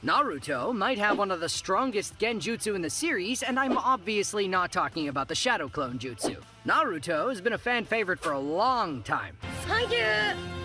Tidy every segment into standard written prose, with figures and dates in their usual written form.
Naruto might have one of the strongest Genjutsu in the series, and I'm obviously not talking about the Shadow Clone Jutsu. Naruto has been a fan favorite for a long time.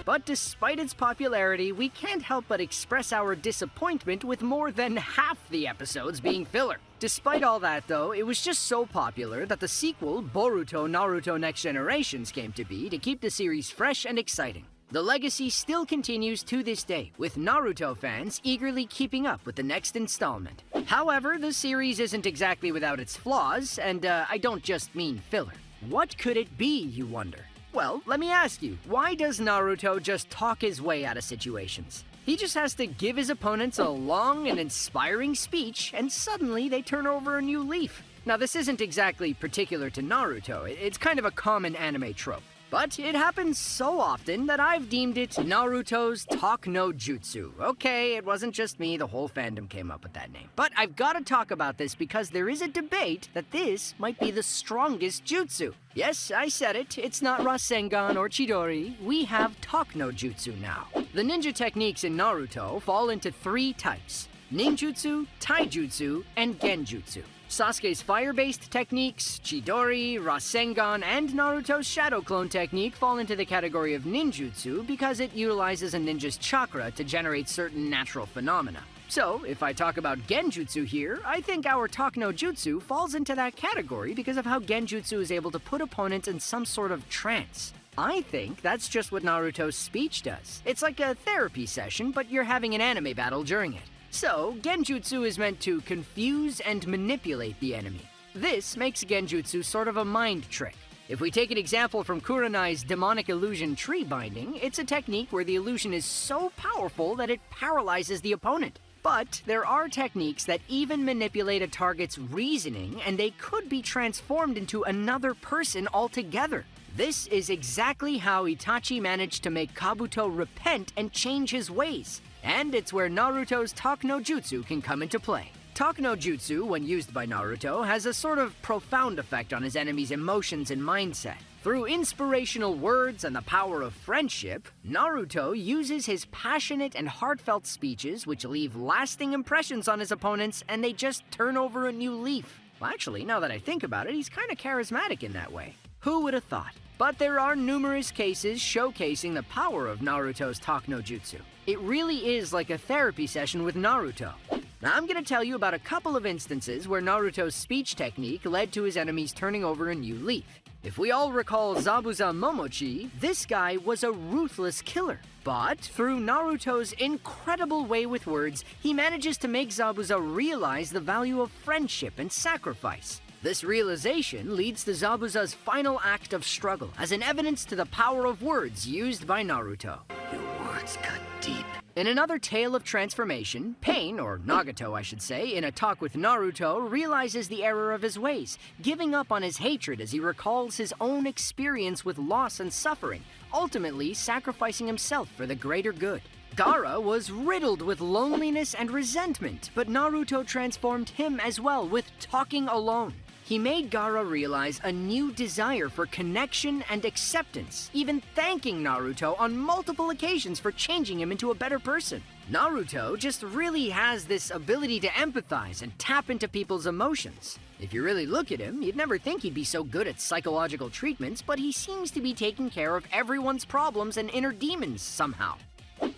But despite its popularity, we can't help but express our disappointment with more than half the episodes being filler. Despite all that though, it was just so popular that the sequel, Boruto Naruto Next Generations, came to be to keep the series fresh and exciting. The legacy still continues to this day, with Naruto fans eagerly keeping up with the next installment. However, the series isn't exactly without its flaws, and I don't just mean filler. What could it be, you wonder? Well, let me ask you, why does Naruto just talk his way out of situations? He just has to give his opponents a long and inspiring speech, and suddenly they turn over a new leaf. Now, this isn't exactly particular to Naruto, it's kind of a common anime trope. But it happens so often that I've deemed it Naruto's Talk No Jutsu. Okay, it wasn't just me, the whole fandom came up with that name. But I've got to talk about this because there is a debate that this might be the strongest jutsu. Yes, I said it, it's not Rasengan or Chidori, we have Talk No Jutsu now. The ninja techniques in Naruto fall into 3 types: ninjutsu, taijutsu, and genjutsu. Sasuke's fire-based techniques, Chidori, Rasengan, and Naruto's Shadow Clone technique fall into the category of ninjutsu because it utilizes a ninja's chakra to generate certain natural phenomena. So, if I talk about Genjutsu here, I think our Talk No Jutsu falls into that category because of how Genjutsu is able to put opponents in some sort of trance. I think that's just what Naruto's speech does. It's like a therapy session, but you're having an anime battle during it. So, Genjutsu is meant to confuse and manipulate the enemy. This makes Genjutsu sort of a mind trick. If we take an example from Kurenai's demonic illusion tree binding, it's a technique where the illusion is so powerful that it paralyzes the opponent. But there are techniques that even manipulate a target's reasoning, and they could be transformed into another person altogether. This is exactly how Itachi managed to make Kabuto repent and change his ways. And it's where Naruto's Talk No Jutsu can come into play. Talk No Jutsu, when used by Naruto, has a sort of profound effect on his enemy's emotions and mindset. Through inspirational words and the power of friendship, Naruto uses his passionate and heartfelt speeches which leave lasting impressions on his opponents, and they just turn over a new leaf. Well, actually, now that I think about it, he's kind of charismatic in that way. Who would have thought? But there are numerous cases showcasing the power of Naruto's Talk No Jutsu. It really is like a therapy session with Naruto. Now I'm going to tell you about a couple of instances where Naruto's speech technique led to his enemies turning over a new leaf. If we all recall Zabuza Momochi, this guy was a ruthless killer. But through Naruto's incredible way with words, he manages to make Zabuza realize the value of friendship and sacrifice. This realization leads to Zabuza's final act of struggle as an evidence to the power of words used by Naruto. Your words cut deep. In another tale of transformation, Pain, or Nagato I should say, in a talk with Naruto, realizes the error of his ways, giving up on his hatred as he recalls his own experience with loss and suffering, ultimately sacrificing himself for the greater good. Gaara was riddled with loneliness and resentment, but Naruto transformed him as well with talking alone. He made Gaara realize a new desire for connection and acceptance, even thanking Naruto on multiple occasions for changing him into a better person. Naruto just really has this ability to empathize and tap into people's emotions. If you really look at him, you'd never think he'd be so good at psychological treatments, but he seems to be taking care of everyone's problems and inner demons somehow.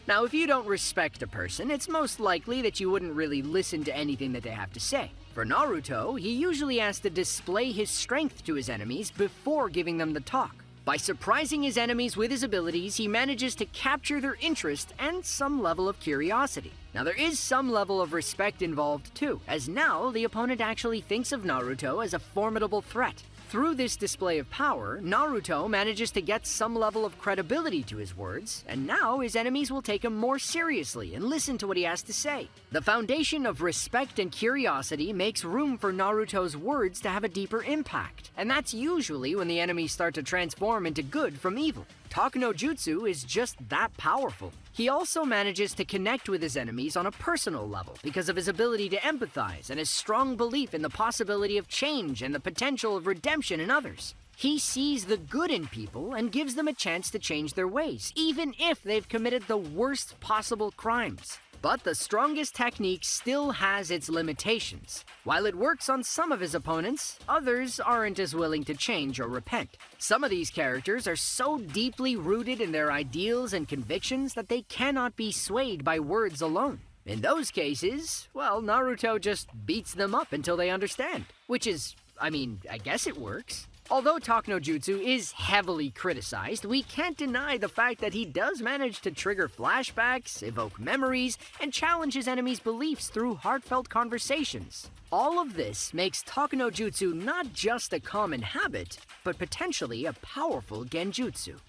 Now, if you don't respect a person, it's most likely that you wouldn't really listen to anything that they have to say. For Naruto, he usually has to display his strength to his enemies before giving them the talk. By surprising his enemies with his abilities, he manages to capture their interest and some level of curiosity. Now, there is some level of respect involved too, as now the opponent actually thinks of Naruto as a formidable threat. Through this display of power, Naruto manages to get some level of credibility to his words, and now his enemies will take him more seriously and listen to what he has to say. The foundation of respect and curiosity makes room for Naruto's words to have a deeper impact, and that's usually when the enemies start to transform into good from evil. Talk No Jutsu is just that powerful. He also manages to connect with his enemies on a personal level because of his ability to empathize and his strong belief in the possibility of change and the potential of redemption in others. He sees the good in people and gives them a chance to change their ways, even if they've committed the worst possible crimes. But the strongest technique still has its limitations. While it works on some of his opponents, others aren't as willing to change or repent. Some of these characters are so deeply rooted in their ideals and convictions that they cannot be swayed by words alone. In those cases, well, Naruto just beats them up until they understand. Which is, I guess it works. Although Talk no Jutsu is heavily criticized, we can't deny the fact that he does manage to trigger flashbacks, evoke memories, and challenge his enemies' beliefs through heartfelt conversations. All of this makes Talk no Jutsu not just a common habit, but potentially a powerful genjutsu.